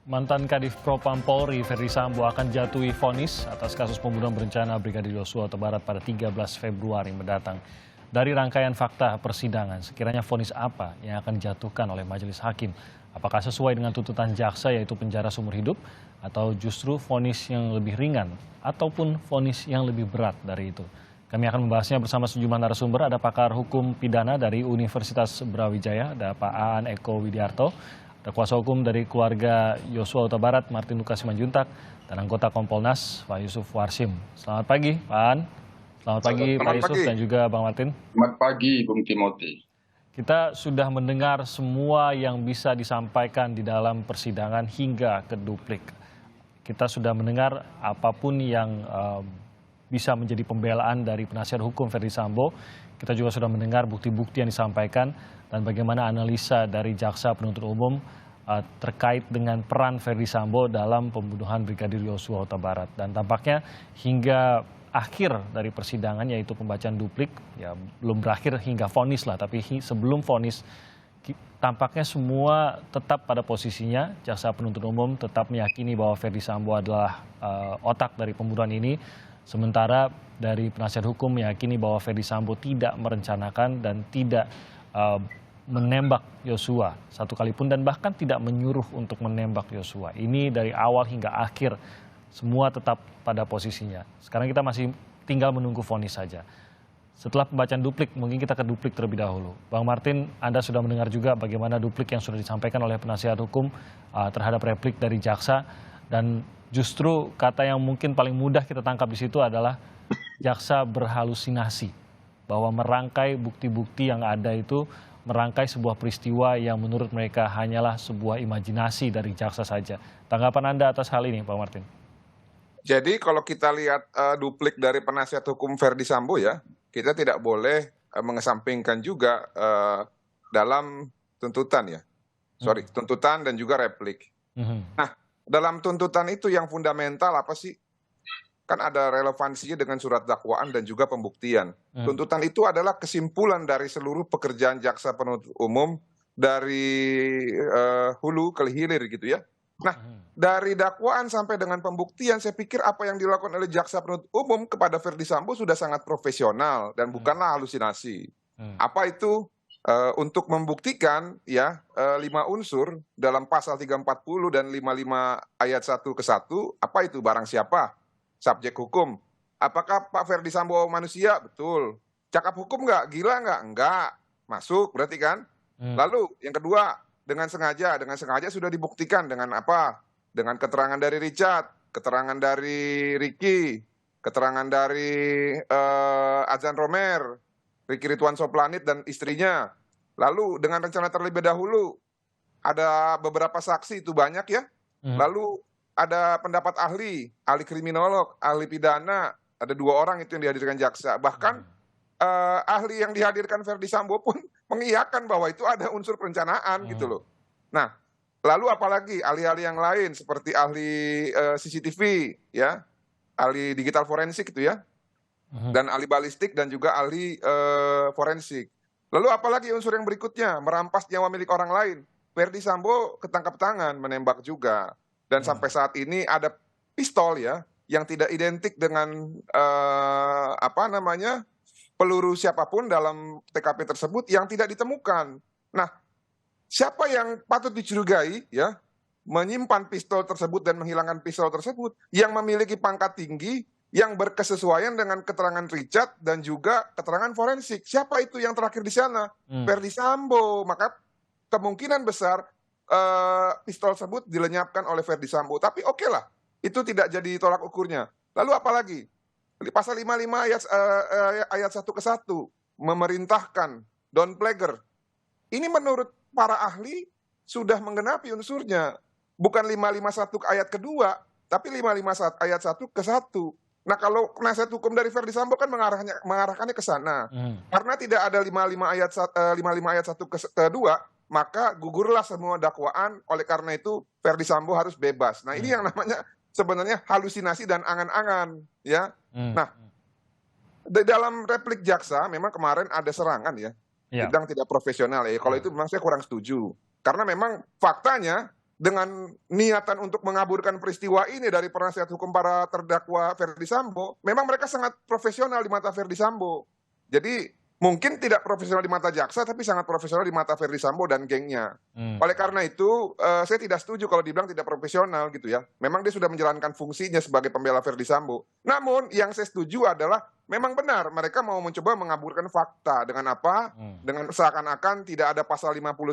Mantan Kadif Propam Polri, Ferdy Sambo akan jatuhi vonis atas kasus pembunuhan berencana Brigadir Yosua Huta Barat pada 13 Februari mendatang. Dari rangkaian fakta persidangan, sekiranya vonis apa yang akan dijatuhkan oleh majelis hakim? Apakah sesuai dengan tuntutan jaksa yaitu penjara seumur hidup, atau justru vonis yang lebih ringan, ataupun vonis yang lebih berat dari itu? Kami akan membahasnya bersama sejumlah narasumber. Ada pakar hukum pidana dari Universitas Brawijaya, ada Pak Aan Eko Widiarto. Ada kuasa hukum dari keluarga Yosua Huta Barat, Martin Lukas Simanjuntak, dan anggota Kompolnas, Pak Yusuf Warsim. Selamat pagi, Pak An. Selamat pagi, Pak Yusuf, dan juga Bang Martin. Selamat pagi, Bung Timothy. Kita sudah mendengar semua yang bisa disampaikan di dalam persidangan hingga ke duplik. Kita sudah mendengar apapun yang bisa menjadi pembelaan dari penasihat hukum Ferdy Sambo. Kita juga sudah mendengar bukti-bukti yang disampaikan dan bagaimana analisa dari jaksa penuntut umum terkait dengan peran Ferdy Sambo dalam pembunuhan Brigadir Yosua Huta Barat. Dan tampaknya hingga akhir dari persidangan, yaitu pembacaan duplik, ya belum berakhir hingga vonis lah, tapi sebelum vonis tampaknya semua tetap pada posisinya. Jaksa penuntut umum tetap meyakini bahwa Ferdy Sambo adalah otak dari pembunuhan ini. Sementara dari penasihat hukum meyakini bahwa Ferdy Sambo tidak merencanakan dan tidak menembak Yosua satu kali pun, dan bahkan tidak menyuruh untuk menembak Yosua. Ini dari awal hingga akhir semua tetap pada posisinya. Sekarang kita masih tinggal menunggu vonis saja. Setelah pembacaan duplik, mungkin kita ke duplik terlebih dahulu. Bang Martin, Anda sudah mendengar juga bagaimana duplik yang sudah disampaikan oleh penasihat hukum terhadap replik dari jaksa. Dan justru kata yang mungkin paling mudah kita tangkap di situ adalah jaksa berhalusinasi, bahwa merangkai bukti-bukti yang ada itu, merangkai sebuah peristiwa yang menurut mereka hanyalah sebuah imajinasi dari jaksa saja. Tanggapan Anda atas hal ini, Pak Martin? Jadi kalau kita lihat duplik dari penasihat hukum Ferdy Sambo, ya, kita tidak boleh mengesampingkan juga dalam tuntutan, ya. Tuntutan dan juga replik. Nah, dalam tuntutan itu yang fundamental apa sih? Kan ada relevansinya dengan surat dakwaan dan juga pembuktian. Tuntutan itu adalah kesimpulan dari seluruh pekerjaan jaksa penuntut umum dari hulu ke hilir gitu, ya. Nah, dari dakwaan sampai dengan pembuktian, saya pikir apa yang dilakukan oleh jaksa penuntut umum kepada Ferdy Sambo sudah sangat profesional dan bukanlah halusinasi. Apa itu? Untuk membuktikan, ya, 5 unsur dalam pasal 340 dan 55 ayat 1 ke 1, apa itu? Barang siapa? Subjek hukum. Apakah Pak Ferdy Sambo manusia? Betul. Cakap hukum nggak? Gila nggak? Nggak. Masuk berarti kan? Lalu yang kedua, dengan sengaja sudah dibuktikan dengan apa? Dengan keterangan dari Richard, keterangan dari Ricky, keterangan dari Azan Romer, Ricky Ridwan Soplanit dan istrinya. Lalu dengan rencana terlebih dahulu, ada beberapa saksi itu banyak, ya. Lalu ada pendapat ahli kriminolog, ahli pidana, ada 2 orang itu yang dihadirkan jaksa. Bahkan ahli yang dihadirkan Ferdy Sambo pun mengiyakan bahwa itu ada unsur perencanaan gitu loh. Nah, lalu apalagi ahli-ahli yang lain seperti ahli CCTV, ya, ahli digital forensik itu, ya, dan ahli balistik dan juga ahli forensik. Lalu apalagi unsur yang berikutnya, merampas nyawa milik orang lain. Ferdy Sambo ketangkap tangan, menembak juga. Dan sampai saat ini ada pistol, ya, yang tidak identik dengan peluru siapapun dalam TKP tersebut yang tidak ditemukan. Nah, siapa yang patut dicurigai, ya, menyimpan pistol tersebut dan menghilangkan pistol tersebut? Yang memiliki pangkat tinggi, yang berkesesuaian dengan keterangan Richard dan juga keterangan forensik. Siapa itu yang terakhir di sana? Ferdy Sambo. Maka kemungkinan besar pistol tersebut dilenyapkan oleh Ferdy Sambo. Tapi oke lah, itu tidak jadi tolak ukurnya. Lalu apalagi? Pasal 55 ayat 1 ke 1 memerintahkan Don Plager. Ini menurut para ahli sudah menggenapi unsurnya. Bukan 551 ayat kedua, tapi 551 ayat 1 ke 1. Nah, kalau penasihat hukum dari Ferdy Sambo kan mengarahkannya ke sana. Karena tidak ada 55 ayat 1 ke 2, maka gugurlah semua dakwaan. Oleh karena itu Ferdy Sambo harus bebas. Nah, ini yang namanya sebenarnya halusinasi dan angan-angan, ya. Nah, di dalam replik jaksa memang kemarin ada serangan, ya. Sedang tidak profesional, ya. Kalau itu memang saya kurang setuju. Karena memang faktanya dengan niatan untuk mengaburkan peristiwa ini dari penasihat hukum para terdakwa Ferdi Sambo, memang mereka sangat profesional di mata Ferdi Sambo. Jadi mungkin tidak profesional di mata jaksa, tapi sangat profesional di mata Ferdi Sambo dan gengnya. Oleh karena itu, saya tidak setuju kalau dibilang tidak profesional gitu ya. Memang dia sudah menjalankan fungsinya sebagai pembela Ferdi Sambo. Namun yang saya setuju adalah memang benar mereka mau mencoba mengaburkan fakta dengan apa? Dengan seakan-akan tidak ada pasal 55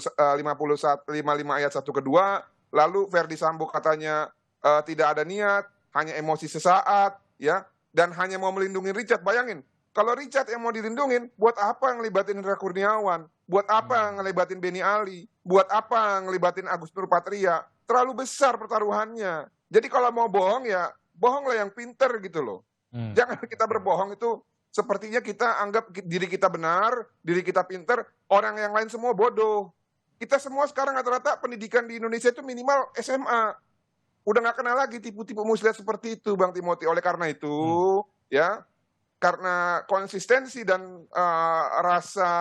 ayat 1 kedua, lalu Ferdi Sambo katanya tidak ada niat, hanya emosi sesaat, ya, dan hanya mau melindungi Richard. Bayangin, kalau Richard yang mau dilindungin, buat apa ngelibatin Hendra Kurniawan? Buat apa ngelibatin Benny Ali? Buat apa ngelibatin Agus Nurpatria? Terlalu besar pertaruhannya. Jadi kalau mau bohong ya bohonglah yang pinter gitu loh. Jangan kita berbohong itu sepertinya kita anggap diri kita benar, diri kita pinter, orang yang lain semua bodoh. Kita semua sekarang rata-rata pendidikan di Indonesia itu minimal SMA. Udah nggak kenal lagi tipu-tipu muslihat seperti itu, Bang Timothy. Oleh karena itu, ya, karena konsistensi dan rasa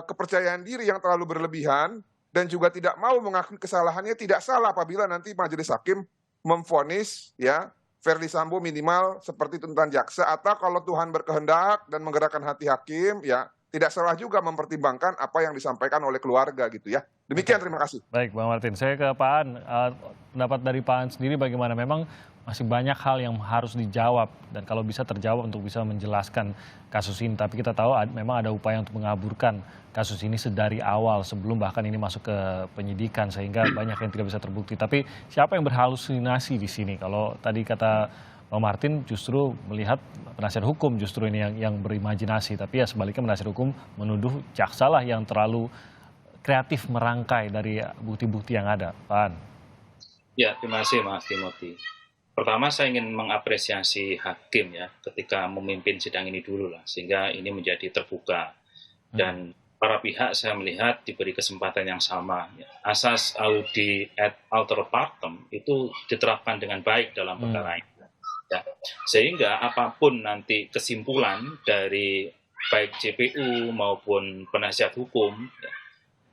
kepercayaan diri yang terlalu berlebihan dan juga tidak mau mengakui kesalahannya, tidak salah apabila nanti majelis hakim memvonis ya Ferdi Sambo minimal seperti tuntutan jaksa, atau kalau Tuhan berkehendak dan menggerakkan hati hakim ya tidak salah juga mempertimbangkan apa yang disampaikan oleh keluarga gitu ya. Demikian, terima kasih. Baik, Bang Martin. Saya ke Pak An. Pendapat dari Pak An sendiri bagaimana? Memang masih banyak hal yang harus dijawab dan kalau bisa terjawab untuk bisa menjelaskan kasus ini. Tapi kita tahu memang ada upaya untuk mengaburkan kasus ini sedari awal sebelum bahkan ini masuk ke penyidikan sehingga banyak yang tidak bisa terbukti. Tapi siapa yang berhalusinasi di sini? Kalau tadi kata Bang Martin justru melihat penasihat hukum justru ini yang berimajinasi. Tapi ya sebaliknya penasihat hukum menuduh jaksa lah yang terlalu kreatif merangkai dari bukti-bukti yang ada. Pak An. Ya, terima kasih Mas Timothy. Pertama saya ingin mengapresiasi hakim ya ketika memimpin sidang ini dulu lah, sehingga ini menjadi terbuka. Dan para pihak saya melihat diberi kesempatan yang sama. Asas audi et alter partem itu diterapkan dengan baik dalam perkara ini. Ya. Sehingga apapun nanti kesimpulan dari baik JPU maupun penasihat hukum ya,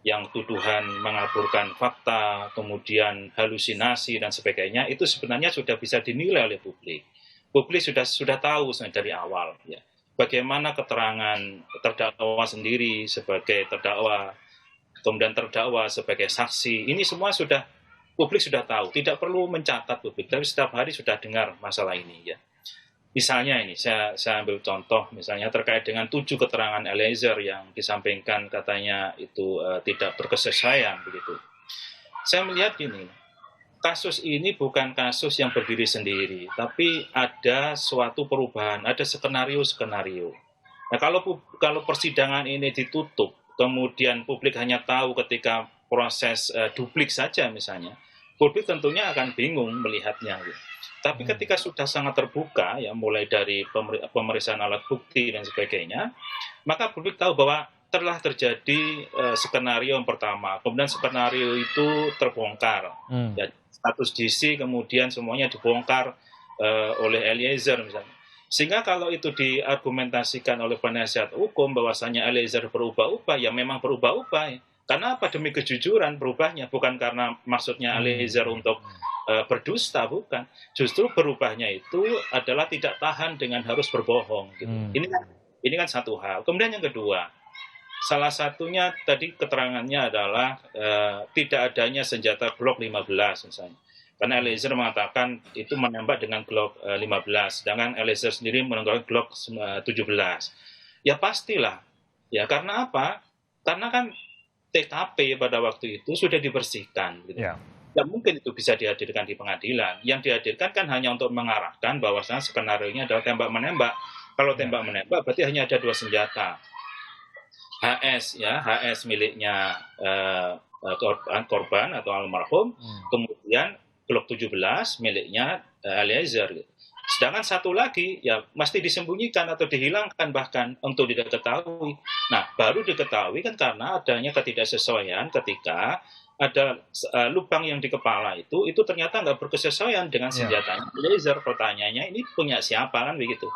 yang tuduhan mengaburkan fakta, kemudian halusinasi dan sebagainya, itu sebenarnya sudah bisa dinilai oleh publik. Publik sudah tahu dari awal, ya, bagaimana keterangan terdakwa sendiri sebagai terdakwa, kemudian terdakwa sebagai saksi. Ini semua publik sudah tahu, tidak perlu mencatat publik, tapi setiap hari sudah dengar masalah ini, ya. Misalnya ini, saya ambil contoh, misalnya terkait dengan 7 keterangan Eliezer yang disampaikan katanya itu tidak berkesesuaian, begitu. Saya melihat gini, kasus ini bukan kasus yang berdiri sendiri, tapi ada suatu perubahan, ada skenario-skenario. Nah, kalau persidangan ini ditutup, kemudian publik hanya tahu ketika proses duplik saja misalnya, publik tentunya akan bingung melihatnya, gitu. Tapi ketika sudah sangat terbuka, ya mulai dari pemeriksaan alat bukti dan sebagainya, maka publik tahu bahwa telah terjadi skenario yang pertama, kemudian skenario itu terbongkar, ya, status DC kemudian semuanya dibongkar oleh Eliezer misalnya. Sehingga kalau itu diargumentasikan oleh penasihat hukum bahwasanya Eliezer berubah-ubah, ya memang berubah-ubah. Karena apa? Demi kejujuran berubahnya, bukan karena maksudnya Eliezer untuk berdusta, bukan. Justru berubahnya itu adalah tidak tahan dengan harus berbohong. Gitu. Ini kan satu hal. Kemudian yang kedua, salah satunya tadi keterangannya adalah tidak adanya senjata Glock 15 misalnya. Karena Eliezer mengatakan itu menembak dengan Glock 15, sedangkan Eliezer sendiri menembak Glock 17. Ya pastilah. Ya karena apa? Karena kan TKP pada waktu itu sudah dibersihkan. Gitu. Ya. Tidak mungkin itu bisa dihadirkan di pengadilan. Yang dihadirkan kan hanya untuk mengarahkan bahwasanya skenario-nya adalah tembak-menembak. Kalau tembak-menembak berarti hanya ada 2 senjata. HS miliknya korban atau almarhum, kemudian Glock 17 miliknya Eliezer. Sedangkan satu lagi ya mesti disembunyikan atau dihilangkan bahkan untuk tidak diketahui. Nah, baru diketahui kan karena adanya ketidaksesuaian ketika ada lubang yang di kepala itu ternyata nggak berkesesuaian dengan senjatanya Eliezer. Pertanyaannya ini punya siapa kan begitu.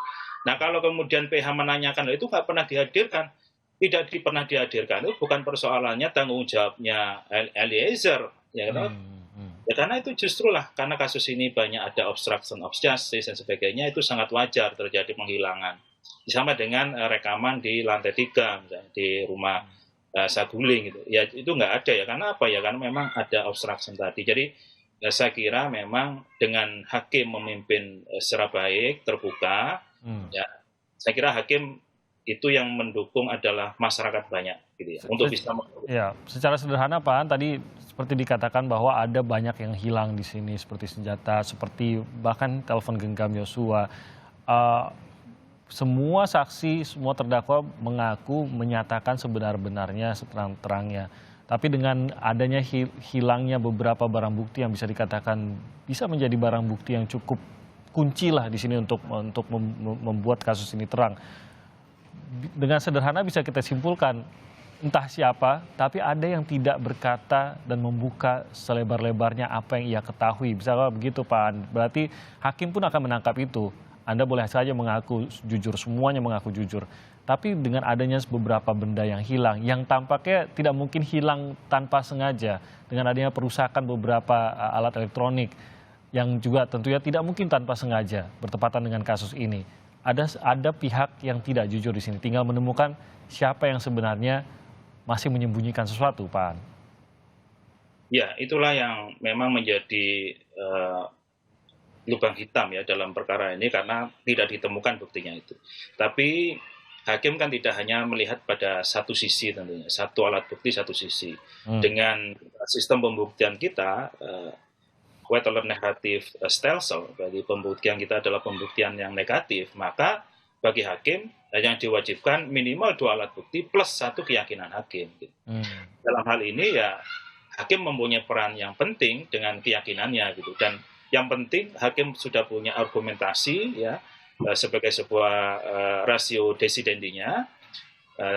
Nah kalau kemudian PH menanyakan itu nggak pernah dihadirkan, tidak pernah dihadirkan itu bukan persoalannya tanggung jawabnya Eliezer, ya kan? Ya karena itu justru lah, karena kasus ini banyak ada obstruction of justice dan sebagainya, itu sangat wajar terjadi penghilangan. Sama dengan rekaman di lantai 3, misalnya, di rumah Saguling gitu. Ya itu nggak ada ya, karena apa ya? Karena memang ada obstruction tadi. Jadi saya kira memang dengan hakim memimpin secara baik, terbuka, ya saya kira hakim itu yang mendukung adalah masyarakat banyak gitu ya, untuk bisa Ya, secara sederhana Pak An, tadi seperti dikatakan bahwa ada banyak yang hilang di sini seperti senjata, seperti bahkan telepon genggam Yosua. Eh, Semua saksi, semua terdakwa mengaku menyatakan sebenar-benarnya, seterang-terangnya. Tapi dengan adanya hilangnya beberapa barang bukti yang bisa dikatakan bisa menjadi barang bukti yang cukup kunci lah di sini untuk membuat kasus ini terang. Dengan sederhana bisa kita simpulkan entah siapa, tapi ada yang tidak berkata dan membuka selebar-lebarnya apa yang ia ketahui. Bisa begitu Pak An. Berarti hakim pun akan menangkap itu. Anda boleh saja mengaku jujur, semuanya mengaku jujur. Tapi dengan adanya beberapa benda yang hilang, yang tampaknya tidak mungkin hilang tanpa sengaja. Dengan adanya perusakan beberapa alat elektronik, yang juga tentunya tidak mungkin tanpa sengaja bertepatan dengan kasus ini. Ada pihak yang tidak jujur di sini, tinggal menemukan siapa yang sebenarnya masih menyembunyikan sesuatu, Pak An. Ya, itulah yang memang menjadi lubang hitam ya dalam perkara ini, karena tidak ditemukan buktinya itu. Tapi hakim kan tidak hanya melihat pada satu sisi tentunya, satu alat bukti satu sisi. Dengan sistem pembuktian kita, weight or negatif stelsel, bagi pembuktian kita adalah pembuktian yang negatif, maka bagi hakim yang diwajibkan minimal 2 alat bukti plus 1 keyakinan hakim. Dalam hal ini ya hakim mempunyai peran yang penting dengan keyakinannya gitu, dan yang penting hakim sudah punya argumentasi ya sebagai sebuah rasio desidendinya.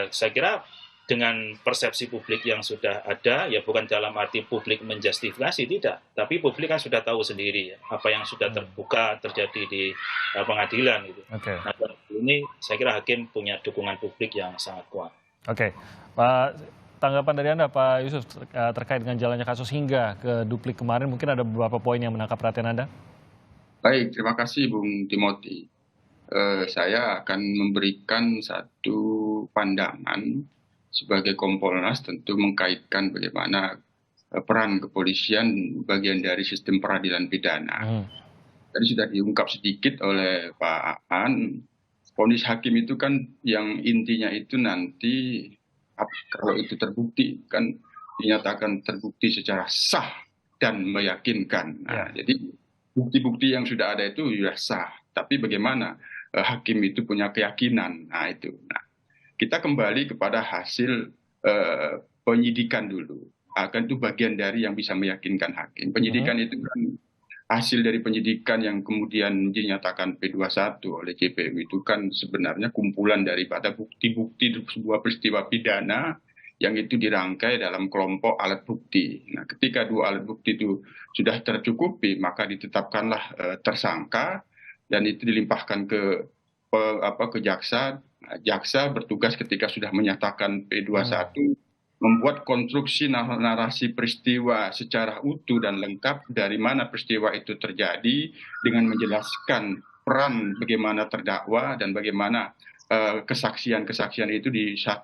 Saya kira dengan persepsi publik yang sudah ada, ya bukan dalam arti publik menjustifikasi, tidak, tapi publik kan sudah tahu sendiri ya, apa yang sudah terbuka terjadi di pengadilan gitu. Nah, ini saya kira hakim punya dukungan publik yang sangat kuat. Oke, Pak, tanggapan dari Anda Pak Yusuf terkait dengan jalannya kasus hingga ke duplik kemarin, mungkin ada beberapa poin yang menangkap perhatian Anda? Baik, terima kasih Bung Timothy. Saya akan memberikan satu pandangan sebagai Kompolnas, tentu mengkaitkan bagaimana peran kepolisian bagian dari sistem peradilan pidana. Tadi sudah diungkap sedikit oleh Pak Aan, vonis hakim itu kan yang intinya itu nanti kalau itu terbukti kan dinyatakan terbukti secara sah dan meyakinkan. Nah, jadi bukti-bukti yang sudah ada itu sudah sah, tapi bagaimana hakim itu punya keyakinan. Nah itu. Nah, kita kembali kepada hasil penyidikan dulu. Kan itu bagian dari yang bisa meyakinkan hakim. Penyidikan itu kan hasil dari penyidikan yang kemudian dinyatakan P21 oleh JPU itu kan sebenarnya kumpulan daripada bukti-bukti sebuah peristiwa pidana yang itu dirangkai dalam kelompok alat bukti. Nah, ketika 2 alat bukti itu sudah tercukupi, maka ditetapkanlah tersangka dan itu dilimpahkan ke jaksa. Nah, jaksa bertugas ketika sudah menyatakan P21 membuat konstruksi narasi peristiwa secara utuh dan lengkap dari mana peristiwa itu terjadi dengan menjelaskan peran bagaimana terdakwa dan bagaimana kesaksian-kesaksian itu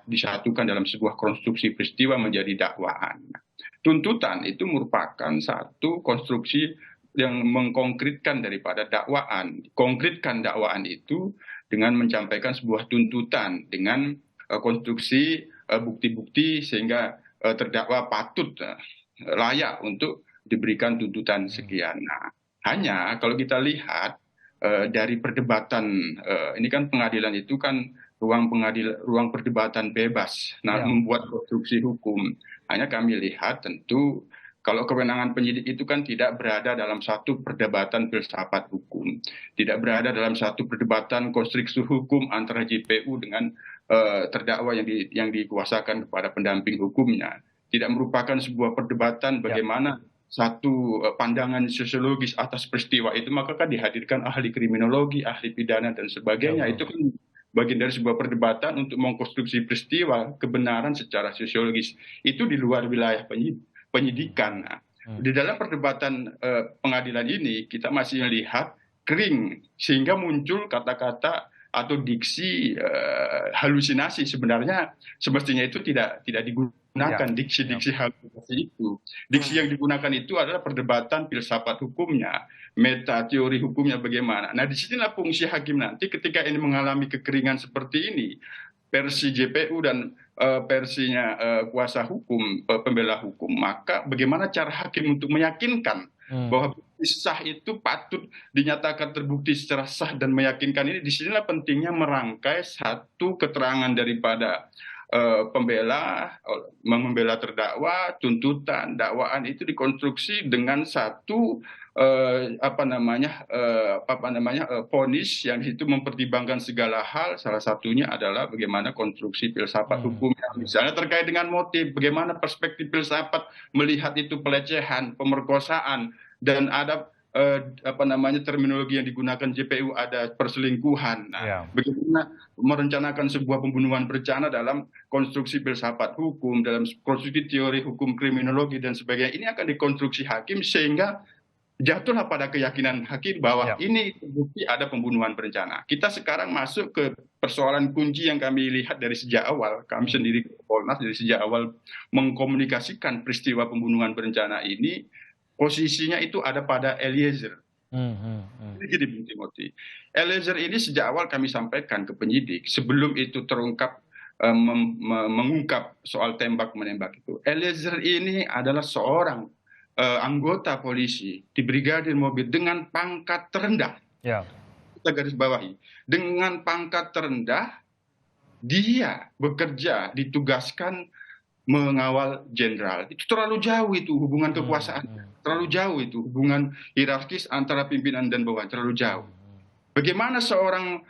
disatukan dalam sebuah konstruksi peristiwa menjadi dakwaan. Tuntutan itu merupakan satu konstruksi yang mengkonkretkan daripada dakwaan. Konkretkan dakwaan itu dengan menyampaikan sebuah tuntutan dengan konstruksi bukti-bukti sehingga terdakwa patut layak untuk diberikan tuntutan sekian. Nah, hanya kalau kita lihat dari perdebatan ini kan pengadilan itu kan ruang perdebatan bebas. Nah, membuat konstruksi hukum. Hanya kami lihat tentu kalau kewenangan penyidik itu kan tidak berada dalam satu perdebatan filsafat hukum, tidak berada dalam satu perdebatan konstruksi hukum antara JPU dengan terdakwa yang dikuasakan kepada pendamping hukumnya, tidak merupakan sebuah perdebatan bagaimana satu pandangan sosiologis atas peristiwa itu, maka kan dihadirkan ahli kriminologi, ahli pidana dan sebagainya. Itu kan bagian dari sebuah perdebatan untuk mengkonstruksi peristiwa kebenaran secara sosiologis. Itu di luar wilayah penyidikan. Nah, Di dalam perdebatan pengadilan ini kita masih melihat kering sehingga muncul kata-kata atau diksi halusinasi. Sebenarnya semestinya itu tidak digunakan diksi-diksi halusinasi itu. Diksi yang digunakan itu adalah perdebatan filsafat hukumnya, meta teori hukumnya bagaimana. Nah, disinilah fungsi hakim nanti ketika ini mengalami kekeringan seperti ini, versi JPU dan versinya kuasa hukum, pembela hukum, maka bagaimana cara hakim untuk meyakinkan bahwa bukti sah itu patut dinyatakan terbukti secara sah dan meyakinkan ini. Disinilah pentingnya merangkai satu keterangan daripada pembela, membela terdakwa, tuntutan, dakwaan itu dikonstruksi dengan satu vonis yang itu mempertimbangkan segala hal. Salah satunya adalah bagaimana konstruksi filsafat hukumnya, misalnya terkait dengan motif, bagaimana perspektif filsafat melihat itu pelecehan, pemerkosaan, dan ada terminologi yang digunakan JPU ada perselingkuhan. Nah, bagaimana merencanakan sebuah pembunuhan berencana dalam konstruksi filsafat hukum, dalam konstruksi teori hukum kriminologi dan sebagainya, ini akan dikonstruksi hakim sehingga jatuhlah pada keyakinan hakim bahwa ini terbukti ada pembunuhan berencana. Kita sekarang masuk ke persoalan kunci yang kami lihat dari sejak awal. Kami sendiri Kompolnas dari sejak awal mengkomunikasikan peristiwa pembunuhan berencana ini, posisinya itu ada pada Eliezer. Jadi Bung Timothy, Eliezer ini sejak awal kami sampaikan ke penyidik sebelum itu terungkap mengungkap soal tembak-menembak itu. Eliezer ini adalah seorang anggota polisi di Brigadir Mobil dengan pangkat terendah. Kita garis bawahi. Dengan pangkat terendah, dia bekerja, ditugaskan mengawal jenderal. Itu terlalu jauh itu hubungan kekuasaan. Terlalu jauh itu hubungan hierarkis antara pimpinan dan bawahan. Terlalu jauh. Bagaimana seorang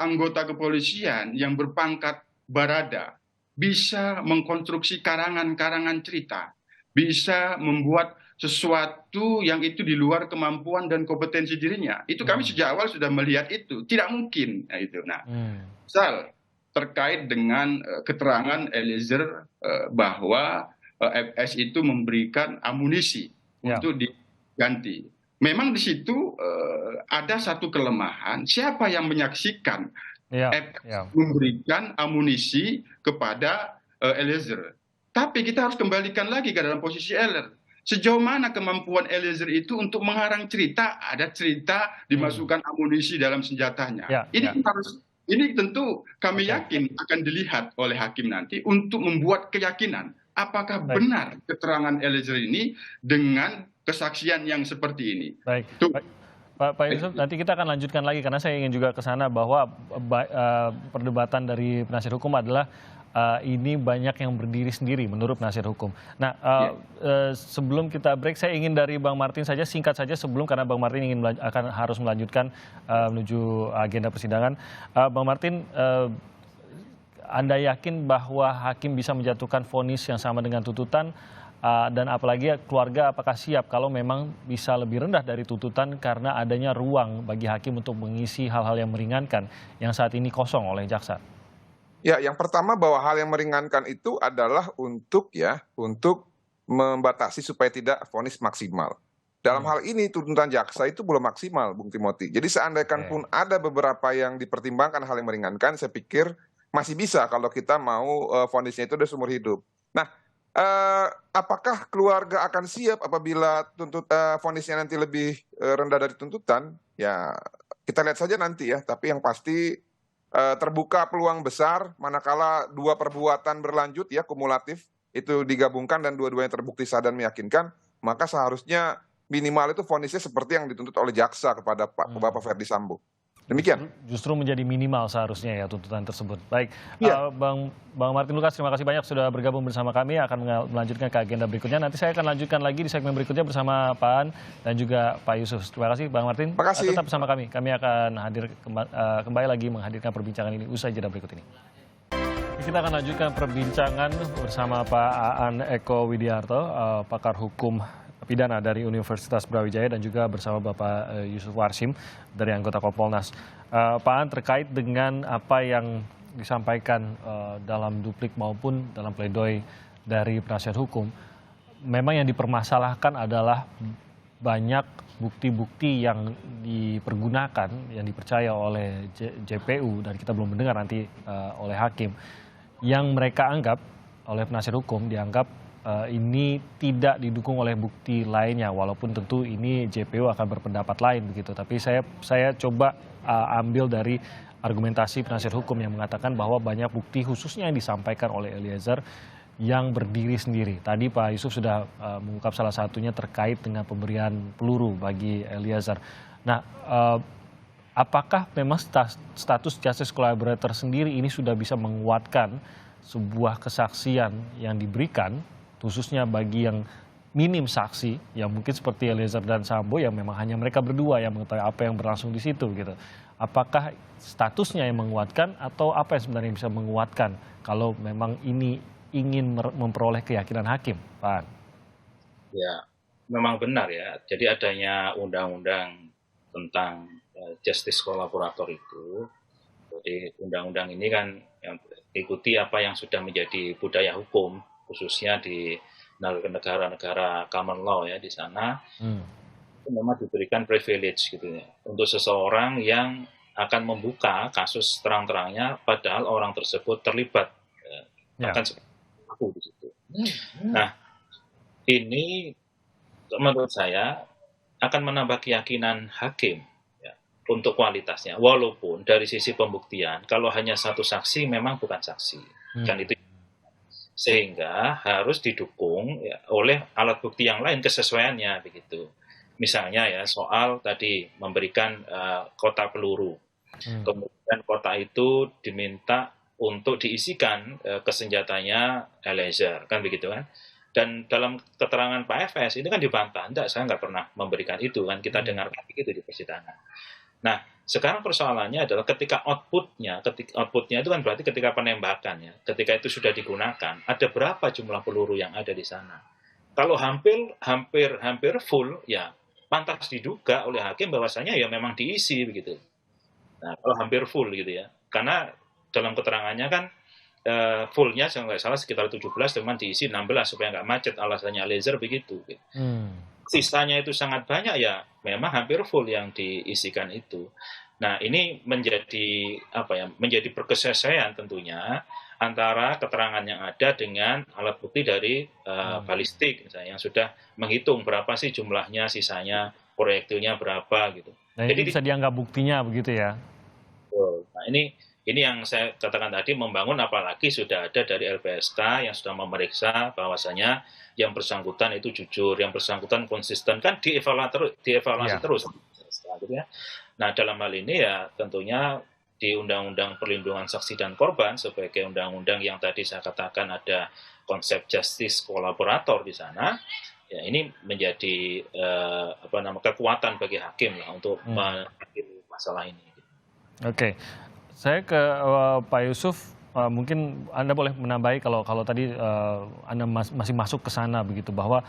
anggota kepolisian yang berpangkat barada bisa mengkonstruksi karangan-karangan cerita, bisa membuat sesuatu yang itu di luar kemampuan dan kompetensi dirinya. Itu kami sejak awal sudah melihat itu. Tidak mungkin. Misal terkait dengan keterangan Eliezer bahwa FS itu memberikan amunisi untuk diganti. Memang di situ ada satu kelemahan. Siapa yang menyaksikan FS memberikan amunisi kepada Eliezer? Tapi kita harus kembalikan lagi ke dalam posisi Eliezer. Sejauh mana kemampuan Eliezer itu untuk mengarang cerita, ada cerita dimasukkan amunisi dalam senjatanya. Ini tentu kami yakin akan dilihat oleh hakim nanti untuk membuat keyakinan apakah benar keterangan Eliezer ini dengan kesaksian yang seperti ini. Pak Yusuf, nanti kita akan lanjutkan lagi karena saya ingin juga ke sana bahwa perdebatan dari penasihat hukum adalah ini banyak yang berdiri sendiri menurut penasihat hukum. Nah, sebelum kita break, saya ingin dari Bang Martin saja, singkat saja sebelum, karena Bang Martin harus melanjutkan menuju agenda persidangan. Bang Martin, Anda yakin bahwa hakim bisa menjatuhkan vonis yang sama dengan tuntutan, dan apalagi keluarga apakah siap kalau memang bisa lebih rendah dari tuntutan karena adanya ruang bagi hakim untuk mengisi hal-hal yang meringankan yang saat ini kosong oleh jaksa? Ya, yang pertama bahwa hal yang meringankan itu adalah untuk membatasi supaya tidak vonis maksimal. Dalam hal ini tuntutan jaksa itu belum maksimal, Bung Timothy. Jadi seandainya pun ada beberapa yang dipertimbangkan hal yang meringankan, saya pikir masih bisa kalau kita mau vonisnya itu udah seumur hidup. Nah, apakah keluarga akan siap apabila vonisnya nanti lebih rendah dari tuntutan? Ya, kita lihat saja nanti ya. Tapi yang pasti terbuka peluang besar manakala dua perbuatan berlanjut ya kumulatif itu digabungkan dan dua-duanya terbukti sah dan meyakinkan, maka seharusnya minimal itu vonisnya seperti yang dituntut oleh jaksa kepada Bapak Ferdi Sambo. Demikian. Justru menjadi minimal seharusnya ya tuntutan tersebut. Baik, Bang Martin Lukas, terima kasih banyak sudah bergabung bersama kami. Akan melanjutkan ke agenda berikutnya. Nanti saya akan lanjutkan lagi di segmen berikutnya bersama Pak An dan juga Pak Yusuf. Terima kasih Bang Martin. Terima kasih. Tetap bersama kami. Kami akan hadir kembali lagi menghadirkan perbincangan ini usai jeda berikut ini. Kita akan lanjutkan perbincangan bersama Pak Aan Eko Widiarto, pakar hukum pidana dari Universitas Brawijaya, dan juga bersama Bapak Yusuf Warsim dari anggota Kompolnas. Pak Aan, terkait dengan apa yang disampaikan dalam duplik maupun dalam pledoi dari penasihat hukum, memang yang dipermasalahkan adalah banyak bukti-bukti yang dipergunakan, yang dipercaya oleh JPU, dan kita belum mendengar nanti oleh hakim, yang mereka anggap oleh penasihat hukum dianggap ini tidak didukung oleh bukti lainnya, walaupun tentu ini JPU akan berpendapat lain begitu. Tapi saya coba ambil dari argumentasi penasihat hukum yang mengatakan bahwa banyak bukti khususnya yang disampaikan oleh Eliezer yang berdiri sendiri. Tadi Pak Yusuf sudah mengungkap salah satunya terkait dengan pemberian peluru bagi Eliezer. Nah, apakah memang status justice collaborator sendiri ini sudah bisa menguatkan sebuah kesaksian yang diberikan, khususnya bagi yang minim saksi, yang mungkin seperti Eliezer dan Sambo yang memang hanya mereka berdua yang mengetahui apa yang berlangsung di situ gitu. Apakah statusnya yang menguatkan atau apa yang sebenarnya bisa menguatkan kalau memang ini ingin memperoleh keyakinan hakim, Pak? Ya, memang benar ya. Jadi adanya undang-undang tentang justice collaborator itu, jadi undang-undang ini kan yang ikuti apa yang sudah menjadi budaya hukum, khususnya di negara-negara common law ya di sana, itu memang diberikan privilege gitu ya untuk seseorang yang akan membuka kasus terang-terangnya, padahal orang tersebut terlibat bahkan aku di situ. Nah, ini menurut saya akan menambah keyakinan hakim ya, untuk kualitasnya. Walaupun dari sisi pembuktian, kalau hanya satu saksi memang bukan saksi, kan itu. Sehingga harus didukung ya, oleh alat bukti yang lain kesesuaiannya begitu. Misalnya ya soal tadi memberikan kotak peluru, kemudian kotak itu diminta untuk diisikan ke senjatanya Eliezer, kan begitu kan? Dan dalam keterangan Pak FS itu kan dibantah, enggak, saya nggak pernah memberikan itu kan, kita dengarkan begitu di persidangan. Nah, sekarang persoalannya adalah ketika outputnya itu kan berarti ketika penembakan ya, ketika itu sudah digunakan, ada berapa jumlah peluru yang ada di sana? Kalau hampir full, ya pantas diduga oleh hakim bahwasanya ya memang diisi begitu. Nah, kalau hampir full gitu ya, karena dalam keterangannya kan fullnya kalau nggak salah sekitar 17, cuman diisi 16 supaya nggak macet, alasannya Eliezer begitu. Gitu. Sisanya itu sangat banyak ya, memang hampir full yang diisikan itu. Nah, ini menjadi menjadi perkesesuaian tentunya antara keterangan yang ada dengan alat bukti dari balistik misalnya yang sudah menghitung berapa sih jumlahnya, sisanya, proyektilnya berapa gitu. Nah, jadi bisa dianggap buktinya begitu ya. Nah, ini yang saya katakan tadi, membangun apalagi sudah ada dari LPSK yang sudah memeriksa bahwasanya yang bersangkutan itu jujur, yang bersangkutan konsisten, kan dievaluasi terus. Nah, dalam hal ini ya tentunya di Undang-Undang Perlindungan Saksi dan Korban sebagai undang-undang yang tadi saya katakan ada konsep justice kolaborator di sana, ya ini menjadi kekuatan bagi hakim lah untuk mengadili masalah ini. Oke. Saya ke Pak Yusuf, mungkin Anda boleh menambahi kalau tadi Anda masih masuk ke sana begitu, bahwa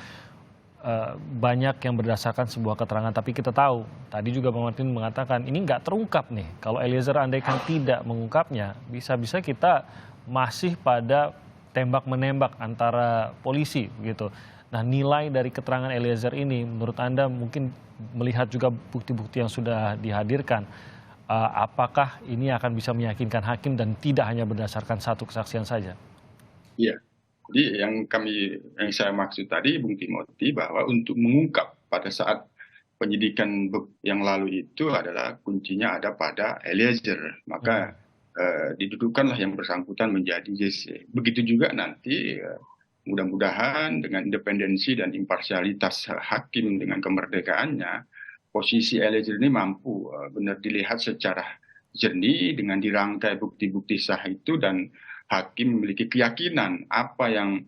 banyak yang berdasarkan sebuah keterangan, tapi kita tahu, tadi juga Bang Martin mengatakan ini nggak terungkap nih. Kalau Eliezer andaikan tidak mengungkapnya, bisa-bisa kita masih pada tembak-menembak antara polisi begitu. Nah, nilai dari keterangan Eliezer ini menurut Anda, mungkin melihat juga bukti-bukti yang sudah dihadirkan, apakah ini akan bisa meyakinkan hakim dan tidak hanya berdasarkan satu kesaksian saja? Iya, jadi yang saya maksud tadi, Bung Timothy, bahwa untuk mengungkap pada saat penyidikan yang lalu itu adalah kuncinya ada pada Eliezer, maka didudukanlah yang bersangkutan menjadi JC. Begitu juga nanti mudah-mudahan dengan independensi dan imparsialitas hakim dengan kemerdekaannya, posisi Eliezer ini mampu benar dilihat secara jernih dengan dirangkai bukti-bukti sah itu, dan hakim memiliki keyakinan apa yang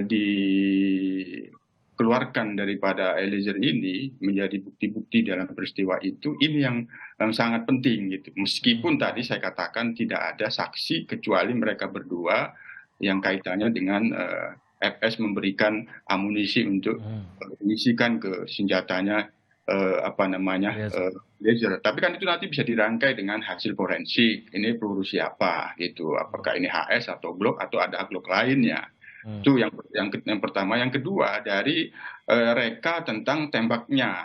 dikeluarkan daripada Eliezer ini menjadi bukti-bukti dalam peristiwa itu. Ini yang sangat penting gitu. Meskipun tadi saya katakan tidak ada saksi kecuali mereka berdua yang kaitannya dengan FS memberikan amunisi untuk mengisikan ke senjatanya Eliezer. Tapi kan itu nanti bisa dirangkai dengan hasil forensik. Ini peluru siapa gitu? Apakah ini HS atau Glock atau ada Glock lainnya? Itu yang pertama. Yang kedua dari reka tentang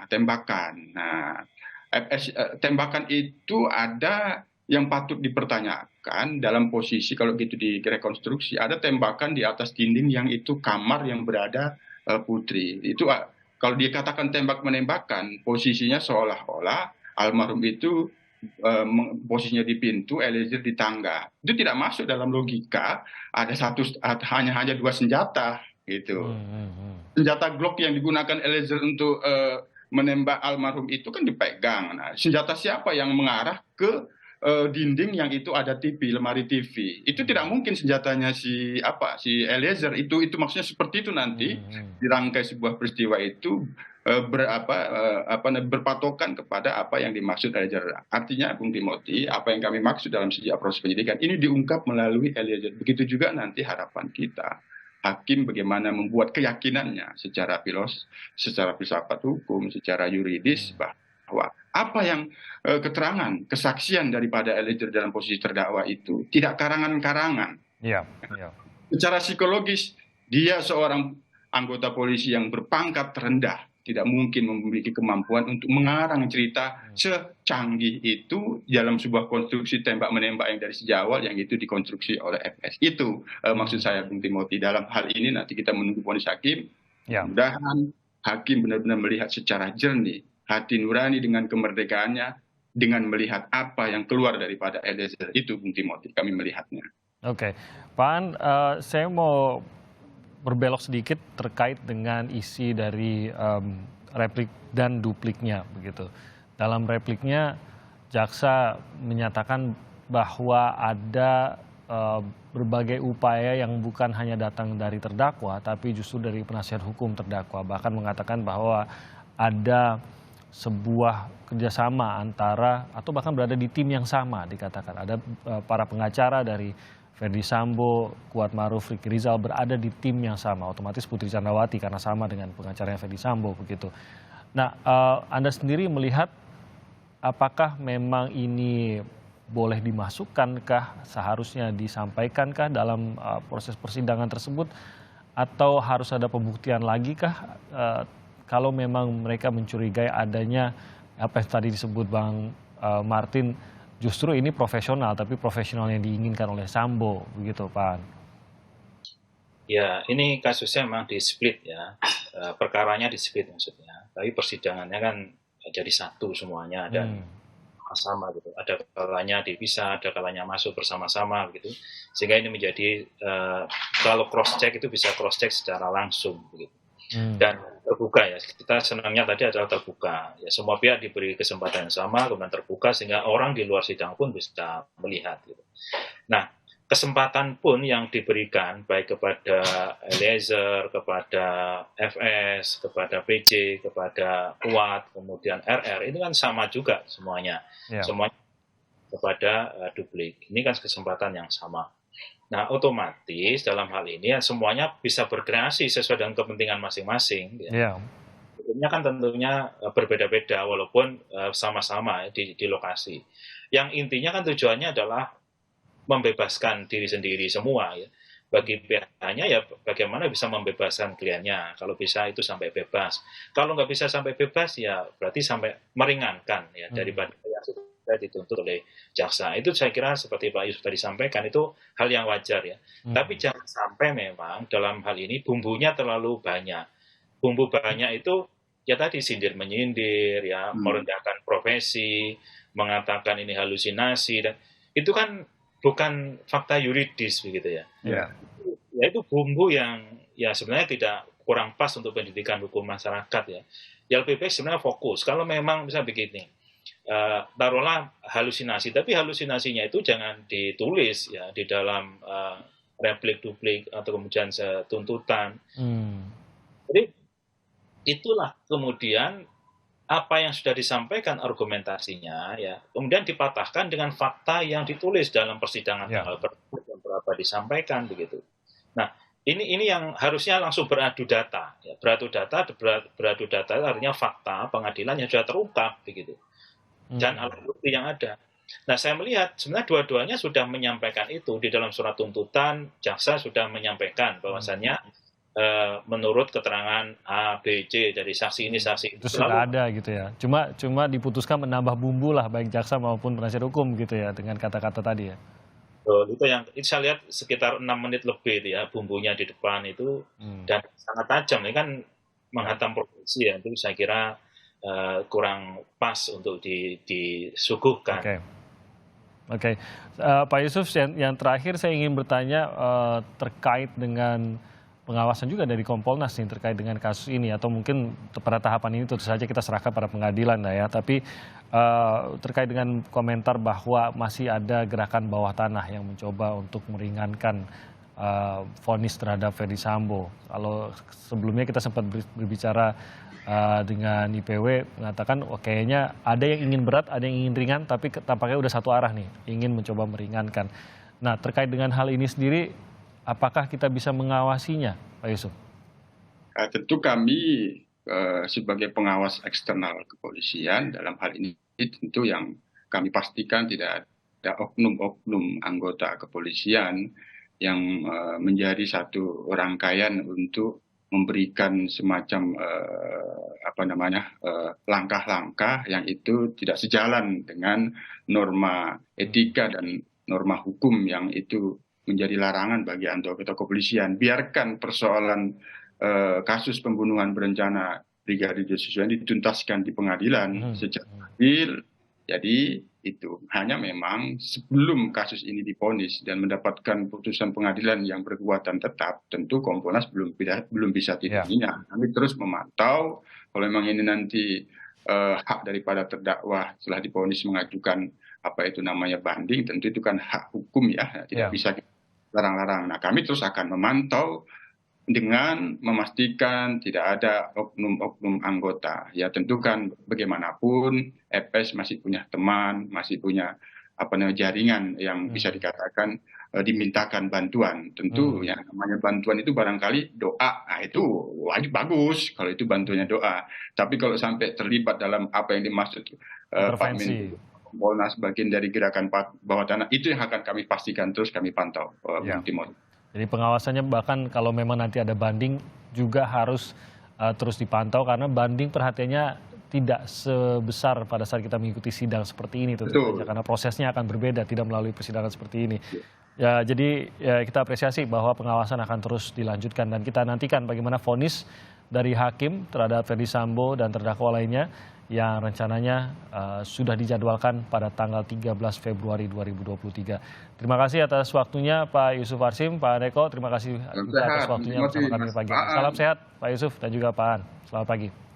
tembakan. Nah, tembakan itu ada yang patut dipertanyakan dalam posisi kalau gitu direkonstruksi. Ada tembakan di atas dinding yang itu kamar yang berada Putri. Itu kalau dikatakan tembak menembakkan, posisinya seolah-olah almarhum itu posisinya di pintu, Eliezer di tangga. Itu tidak masuk dalam logika. Hanya dua senjata gitu. Senjata Glock yang digunakan Eliezer untuk menembak almarhum itu kan dipegang. Nah, senjata siapa yang mengarah ke dinding yang itu ada TV, lemari TV? Itu tidak mungkin senjatanya si Eliezer. Itu maksudnya seperti itu nanti dirangkai sebuah peristiwa itu berpatokan kepada apa yang dimaksud Eliezer. Artinya, Bung Timothy, apa yang kami maksud dalam sejak proses penyidikan ini diungkap melalui Eliezer. Begitu juga nanti harapan kita. Hakim bagaimana membuat keyakinannya secara filsafat hukum, secara yuridis, bahwa apa yang keterangan, kesaksian daripada Eliezer dalam posisi terdakwa itu tidak karangan-karangan. Secara psikologis, dia seorang anggota polisi yang berpangkat rendah, tidak mungkin memiliki kemampuan untuk mengarang cerita secanggih itu dalam sebuah konstruksi tembak-menembak yang dari sejak awal yang itu dikonstruksi oleh FS. Itu maksud saya, Bung Timothy. Dalam hal ini nanti kita menunggu vonis hakim. Mudah-mudahan hakim benar-benar melihat secara jernih, hati nurani dengan kemerdekaannya, dengan melihat apa yang keluar daripada Eliezer. Itu, Bung Timothy, kami melihatnya. Oke, Pak An, saya mau berbelok sedikit terkait dengan isi dari replik dan dupliknya begitu. Dalam repliknya jaksa menyatakan bahwa ada berbagai upaya yang bukan hanya datang dari terdakwa tapi justru dari penasihat hukum terdakwa, bahkan mengatakan bahwa ada sebuah kerjasama antara atau bahkan berada di tim yang sama, dikatakan ada para pengacara dari Ferdy Sambo, Kuatmaruf, Ricky Rizal berada di tim yang sama, otomatis Putri Candrawati karena sama dengan pengacaranya Ferdy Sambo begitu. Nah, Anda sendiri melihat apakah memang ini boleh dimasukkankah, seharusnya disampaikankah dalam proses persidangan tersebut, atau harus ada pembuktian lagi kah kalau memang mereka mencurigai adanya apa yang tadi disebut Bang Martin, justru ini profesional, tapi profesional yang diinginkan oleh Sambo, begitu Pak? Ya, ini kasusnya memang di-split ya, perkaranya di-split maksudnya, tapi persidangannya kan jadi satu semuanya dan sama gitu. Ada kalanya dipisah, ada kalanya masuk bersama-sama gitu, sehingga ini menjadi kalau cross-check itu bisa cross-check secara langsung begitu. Dan terbuka ya, kita senangnya tadi adalah terbuka ya, semua pihak diberi kesempatan yang sama kemudian terbuka sehingga orang di luar sidang pun bisa melihat gitu. Nah, kesempatan pun yang diberikan baik kepada Eliezer, kepada FS, kepada PJ, kepada Kuat, kemudian RR, ini kan sama juga semuanya, semuanya kepada duplik. Ini kan kesempatan yang sama. Nah, otomatis dalam hal ini ya semuanya bisa berkreasi sesuai dengan kepentingan masing-masing. Hukumnya kan tentunya berbeda-beda walaupun sama-sama di lokasi. Yang intinya kan tujuannya adalah membebaskan diri sendiri semua ya. Bagi pihaknya ya bagaimana bisa membebaskan kliennya. Kalau bisa itu sampai bebas. Kalau nggak bisa sampai bebas ya berarti sampai meringankan ya daripada yang sudah dituntut oleh jaksa. Itu saya kira seperti Pak Yusuf tadi sampaikan itu hal yang wajar ya. Tapi jangan sampai memang dalam hal ini bumbunya terlalu banyak. Bumbu banyak itu ya tadi sindir menyindir ya, merendahkan profesi, mengatakan ini halusinasi, dan itu kan bukan fakta yuridis begitu ya. Ya itu bumbu yang ya sebenarnya tidak kurang pas untuk pendidikan hukum masyarakat ya. Ya lebih baik sebenarnya fokus. Kalau memang bisa begini, taruhlah halusinasi, tapi halusinasinya itu jangan ditulis ya di dalam replik duplik atau kemudian tuntutan. Jadi itulah kemudian apa yang sudah disampaikan argumentasinya ya kemudian dipatahkan dengan fakta yang ditulis dalam persidangan tanggal berapa disampaikan begitu. Nah, ini yang harusnya langsung beradu data ya. Beradu data artinya fakta pengadilan yang sudah terungkap begitu dan alat bukti yang ada. Nah, saya melihat sebenarnya dua-duanya sudah menyampaikan itu di dalam surat tuntutan, jaksa sudah menyampaikan bahwasannya menurut keterangan A, B, C dari saksi ini, saksi itu sudah ada gitu ya. Cuma diputuskan menambah bumbu lah baik jaksa maupun penasihat hukum gitu ya dengan kata-kata tadi ya. Itu yang saya lihat sekitar 6 menit lebih itu ya bumbunya di depan itu dan sangat tajam ini kan menghantam profesi ya, itu saya kira kurang pas untuk disuguhkan. Oke. Pak Yusuf, yang terakhir saya ingin bertanya terkait dengan pengawasan juga dari Kompolnas nih terkait dengan kasus ini, atau mungkin pada tahapan ini tentu saja kita serahkan pada pengadilan lah ya, tapi terkait dengan komentar bahwa masih ada gerakan bawah tanah yang mencoba untuk meringankan vonis terhadap Ferdy Sambo. Kalau sebelumnya kita sempat berbicara dengan IPW mengatakan kayaknya ada yang ingin berat, ada yang ingin ringan, tapi tampaknya udah satu arah nih, ingin mencoba meringankan. Nah, terkait dengan hal ini sendiri, apakah kita bisa mengawasinya, Pak Yusuf? Tentu kami sebagai pengawas eksternal kepolisian dalam hal ini tentu yang kami pastikan tidak ada oknum-oknum anggota kepolisian yang menjadi satu rangkaian untuk memberikan semacam langkah-langkah yang itu tidak sejalan dengan norma etika dan norma hukum yang itu menjadi larangan bagi anggota kepolisian. Biarkan persoalan kasus pembunuhan berencana Brigadir Joshua dituntaskan di pengadilan secara adil. Jadi itu hanya memang sebelum kasus ini divonis dan mendapatkan putusan pengadilan yang berkekuatan tetap, tentu Kompolnas belum bisa tidaknya. Kami terus memantau kalau memang ini nanti hak daripada terdakwa setelah divonis mengajukan apa itu namanya banding, tentu itu kan hak hukum ya, tidak bisa larang-larang. Nah, kami terus akan memantau dengan memastikan tidak ada oknum-oknum anggota. Ya tentu kan bagaimanapun FS masih punya teman, masih punya jaringan yang bisa dikatakan dimintakan bantuan. Tentu ya namanya bantuan itu barangkali doa. Nah, itu wajib bagus kalau itu bantuannya doa. Tapi kalau sampai terlibat dalam apa yang dimaksud Pak Menko Kompolnas bagian dari gerakan bawah tanah, itu yang akan kami pastikan terus kami pantau, Bung Timothy. Jadi pengawasannya bahkan kalau memang nanti ada banding juga harus terus dipantau karena banding perhatiannya tidak sebesar pada saat kita mengikuti sidang seperti ini tentu saja, karena prosesnya akan berbeda, tidak melalui persidangan seperti ini. Ya, jadi kita apresiasi bahwa pengawasan akan terus dilanjutkan dan kita nantikan bagaimana vonis dari hakim terhadap Ferdy Sambo dan terdakwa lainnya yang rencananya sudah dijadwalkan pada tanggal 13 Februari 2023. Terima kasih atas waktunya Pak Yusuf Warsim, Pak Neko, terima kasih atas waktunya bersama kami pagi ini. Salam sehat Pak Yusuf dan juga Pak An. Selamat pagi.